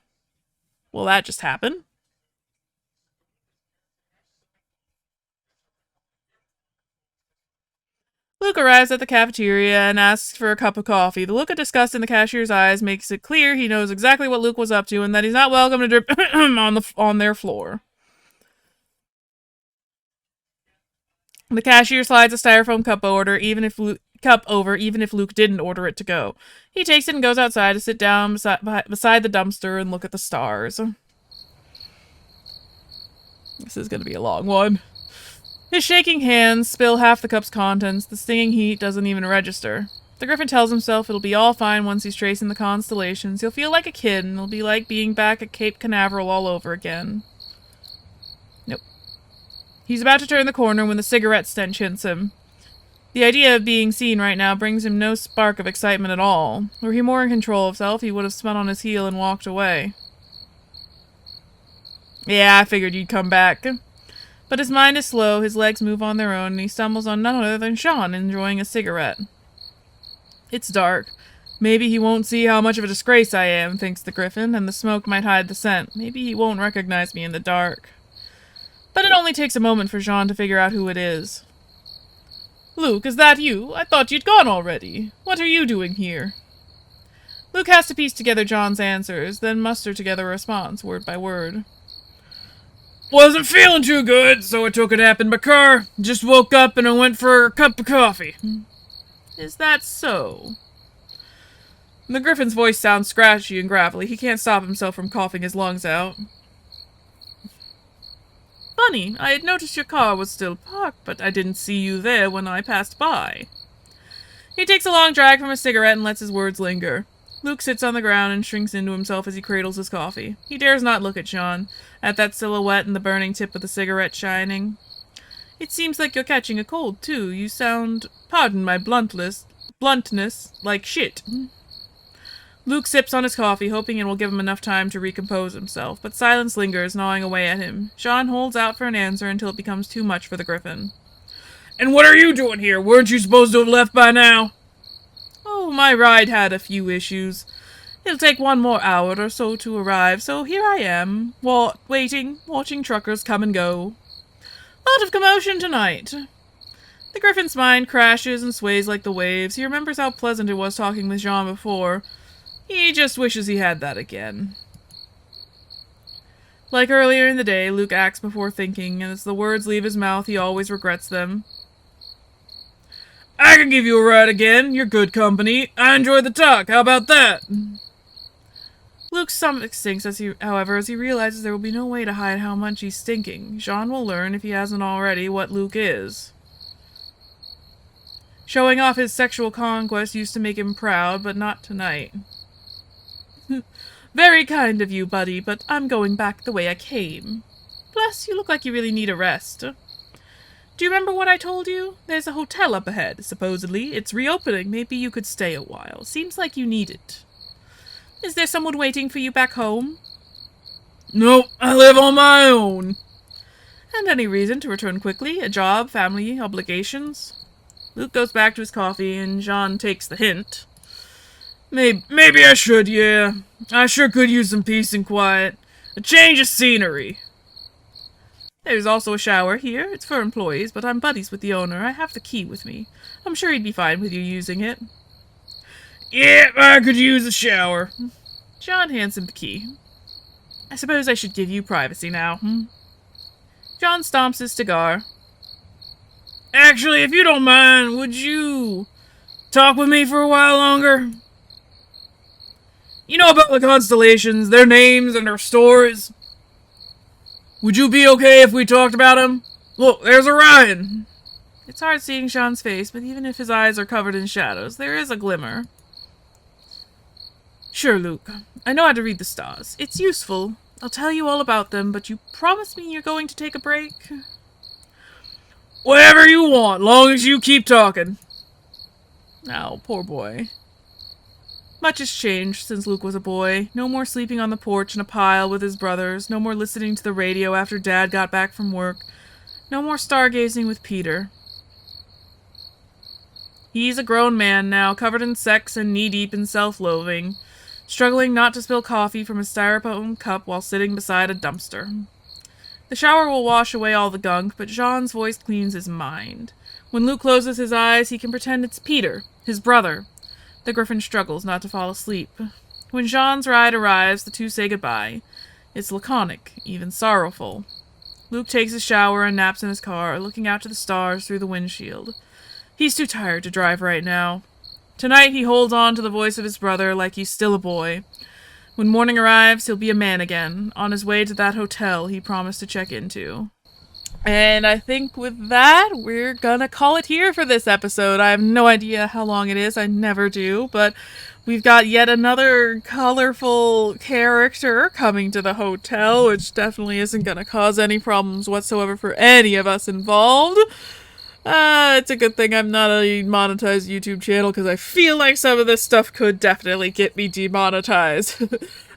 Well, that just happened. Luke arrives at the cafeteria and asks for a cup of coffee. The look of disgust in the cashier's eyes makes it clear he knows exactly what Luke was up to and that he's not welcome to drip on their floor. The cashier slides a styrofoam cup over, even if Luke didn't order it to go. He takes it and goes outside to sit down beside the dumpster and look at the stars. This is going to be a long one. His shaking hands spill half the cup's contents. The stinging heat doesn't even register. The Griffin tells himself it'll be all fine once he's tracing the constellations. He'll feel like a kid, and it'll be like being back at Cape Canaveral all over again. Nope. He's about to turn the corner when the cigarette stench hits him. The idea of being seen right now brings him no spark of excitement at all. Were he more in control of himself, he would have spun on his heel and walked away. Yeah, I figured you'd come back. But his mind is slow, his legs move on their own, and he stumbles on none other than Sean enjoying a cigarette. It's dark. Maybe he won't see how much of a disgrace I am, thinks the Griffin, and the smoke might hide the scent. Maybe he won't recognize me in the dark. But it only takes a moment for Jean to figure out who it is. Luke, is that you? I thought you'd gone already. What are you doing here? Luke has to piece together John's answers, then muster together a response, word by word. Wasn't feeling too good, so I took a nap in my car. Just woke up and I went for a cup of coffee. Is that so? The Griffin's voice sounds scratchy and gravelly. He can't stop himself from coughing his lungs out. Funny, I had noticed your car was still parked, but I didn't see you there when I passed by. He takes a long drag from his cigarette and lets his words linger. Luke sits on the ground and shrinks into himself as he cradles his coffee. He dares not look at Sean, at that silhouette and the burning tip of the cigarette shining. It seems like you're catching a cold, too. You sound, pardon my bluntness, like shit. Luke sips on his coffee, hoping it will give him enough time to recompose himself, but silence lingers, gnawing away at him. Sean holds out for an answer until it becomes too much for the Griffin. And what are you doing here? Weren't you supposed to have left by now? Oh, my ride had a few issues. It'll take 1 more hour or so to arrive, so here I am, waiting, watching truckers come and go. Lot of commotion tonight. The Griffin's mind crashes and sways like the waves. He remembers how pleasant it was talking with Jean before. He just wishes he had that again. Like earlier in the day, Luke acts before thinking, and as the words leave his mouth, he always regrets them. I can give you a ride again. You're good company. I enjoyed the talk. How about that? Luke's stomach sinks however, as he realizes there will be no way to hide how much he's stinking. Jean will learn, if he hasn't already, what Luke is. Showing off his sexual conquest used to make him proud, but not tonight. Very kind of you, buddy, but I'm going back the way I came. Bless, you look like you really need a rest. Do you remember what I told you? There's a hotel up ahead, supposedly. It's reopening. Maybe you could stay a while. Seems like you need it. Is there someone waiting for you back home? Nope, I live on my own. And any reason to return quickly? A job, family, obligations? Luke goes back to his coffee, and Jean takes the hint. Maybe I should, yeah. I sure could use some peace and quiet. A change of scenery. There's also a shower here. It's for employees, but I'm buddies with the owner. I have the key with me. I'm sure he'd be fine with you using it. Yeah, I could use a shower. John hands him the key. I suppose I should give you privacy now, John stomps his cigar. Actually, if you don't mind, would you talk with me for a while longer? You know about the constellations, their names and their stories? Would you be okay if we talked about them? Look, there's Orion. It's hard seeing Sean's face, but even if his eyes are covered in shadows, there is a glimmer. Sure, Luke. I know how to read the stars. It's useful. I'll tell you all about them, but you promise me you're going to take a break? Whatever you want, long as you keep talking. Oh, poor boy. Much has changed since Luke was a boy. No more sleeping on the porch in a pile with his brothers. No more listening to the radio after Dad got back from work. No more stargazing with Peter. He's a grown man now, covered in sex and knee-deep in self-loathing, struggling not to spill coffee from a styrofoam cup while sitting beside a dumpster. The shower will wash away all the gunk, but Jean's voice cleans his mind. When Luke closes his eyes, he can pretend it's Peter, his brother. The griffin struggles not to fall asleep. When Jean's ride arrives, the two say goodbye. It's laconic, even sorrowful. Luke takes a shower and naps in his car, looking out to the stars through the windshield. He's too tired to drive right now. Tonight he holds on to the voice of his brother like he's still a boy. When morning arrives, he'll be a man again, on his way to that hotel he promised to check into. And I think with that, we're gonna call it here for this episode. I have no idea how long it is, I never do, but we've got yet another colorful character coming to the hotel, which definitely isn't gonna cause any problems whatsoever for any of us involved. It's a good thing I'm not a monetized YouTube channel, because I feel like some of this stuff could definitely get me demonetized.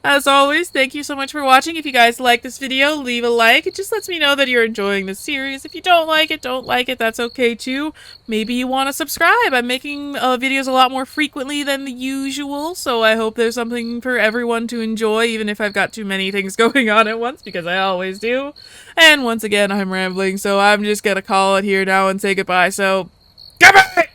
As always, thank you so much for watching. If you guys like this video, leave a like. It just lets me know that you're enjoying this series. If you don't like it, that's okay too. Maybe you want to subscribe. I'm making videos a lot more frequently than the usual, so I hope there's something for everyone to enjoy, even if I've got too many things going on at once, because I always do. And once again, I'm rambling, so I'm just gonna call it here now and say goodbye, so goodbye!